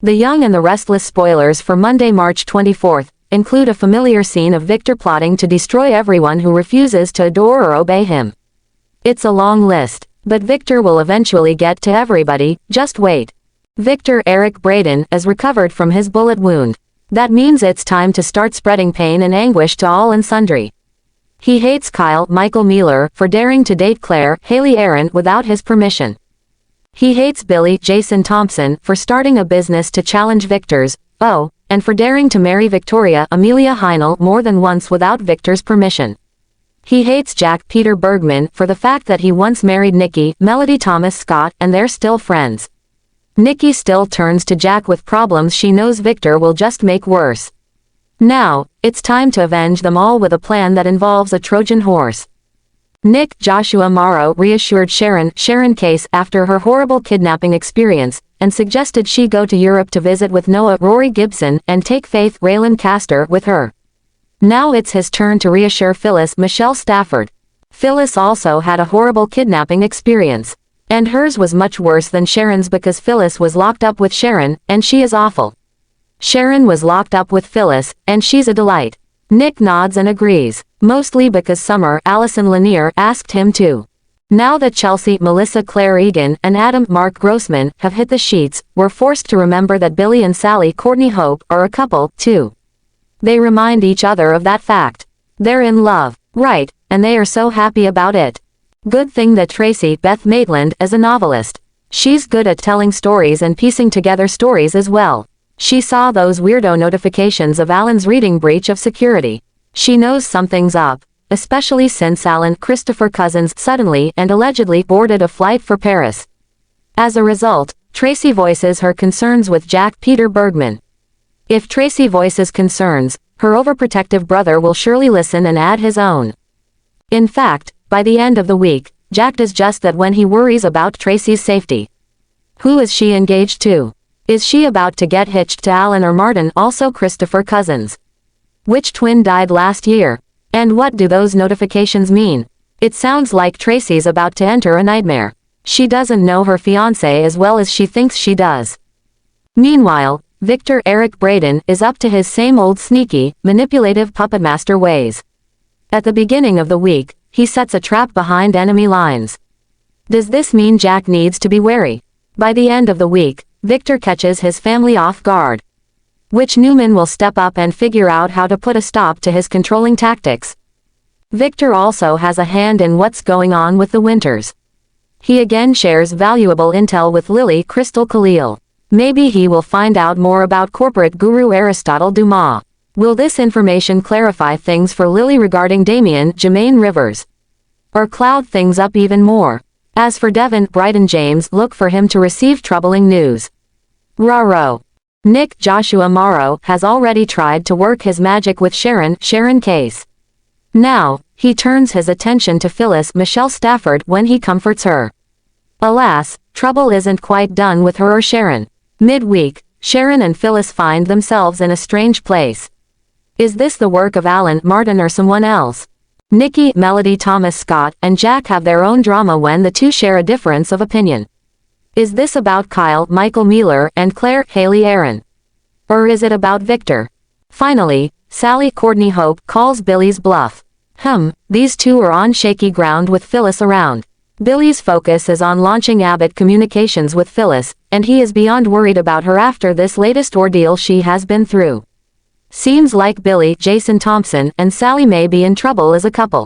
The Young and the Restless spoilers for Monday, March 24th, include a familiar scene of Victor plotting to destroy everyone who refuses to adore or obey him. It's a long list, but Victor will eventually get to everybody, just wait. Victor Eric Braeden is recovered from his bullet wound. That means it's time to start spreading pain and anguish to all and sundry. He hates Kyle Michael Mealor for daring to date Claire Hayley Erin without his permission. He hates Billy Jason Thompson for starting a business to challenge Victor's, and for daring to marry Victoria Amelia Heinle more than once without Victor's permission. He hates Jack Peter Bergman for the fact that he once married Nikki Melody Thomas Scott and they're still friends. Nikki still turns to Jack with problems she knows Victor will just make worse. Now, it's time to avenge them all with a plan that involves a Trojan horse. Nick Joshua Morrow reassured Sharon Case after her horrible kidnapping experience, and suggested she go to Europe to visit with Noah Rory Gibson and take Faith Raylan Castor with her. Now it's his turn to reassure Phyllis Michelle Stafford. Phyllis also had a horrible kidnapping experience. And hers was much worse than Sharon's because Phyllis was locked up with Sharon, and she is awful. Sharon was locked up with Phyllis, and she's a delight. Nick nods and agrees, mostly because Summer Allison Lanier asked him to. Now that Chelsea Melissa Claire Egan and Adam Mark Grossman have hit the sheets, we're forced to remember that Billy and Sally Courtney Hope are a couple, too. They remind each other of that fact. They're in love, right, and they are so happy about it. Good thing that Tracy Beth Maitland is a novelist. She's good at telling stories and piecing together stories as well. She saw those weirdo notifications of Alan's reading breach of security. She knows something's up, especially since Alan Christopher Cousins suddenly and allegedly boarded a flight for Paris. As a result, Tracy voices her concerns with Jack Peter Bergman. If Tracy voices concerns, her overprotective brother will surely listen and add his own. In fact, by the end of the week, Jack does just that when he worries about Tracy's safety. Who is she engaged to? Is she about to get hitched to Alan or Martin, also Christopher Cousins? Which twin died last year? And what do those notifications mean? It sounds like Tracy's about to enter a nightmare. She doesn't know her fiancé as well as she thinks she does. Meanwhile, Victor Eric Braeden is up to his same old sneaky, manipulative puppetmaster ways. At the beginning of the week, he sets a trap behind enemy lines. Does this mean Jack needs to be wary? By the end of the week, Victor catches his family off guard. Which Newman will step up and figure out how to put a stop to his controlling tactics. Victor also has a hand in what's going on with the Winters. He again shares valuable intel with Lily Crystal Khalil. Maybe he will find out more about corporate guru Aristotle Dumas. Will this information clarify things for Lily regarding Damien Jermaine Rivers? Or cloud things up even more? As for Devin Braeden James, look for him to receive troubling news. Raro. Nick Joshua Morrow has already tried to work his magic with Sharon Case. Now, he turns his attention to Phyllis Michelle Stafford when he comforts her. Alas, trouble isn't quite done with her or Sharon. Midweek, Sharon and Phyllis find themselves in a strange place. Is this the work of Alan Martin or someone else? Nikki Melody Thomas Scott and Jack have their own drama when the two share a difference of opinion. Is this about Kyle Michael Mealor and Claire Hayley Erin? Or is it about Victor? Finally, Sally Courtney Hope calls Billy's bluff. These two are on shaky ground with Phyllis around. Billy's focus is on launching Abbott Communications with Phyllis, and he is beyond worried about her after this latest ordeal she has been through. Seems like Billy Jason Thompson and Sally may be in trouble as a couple.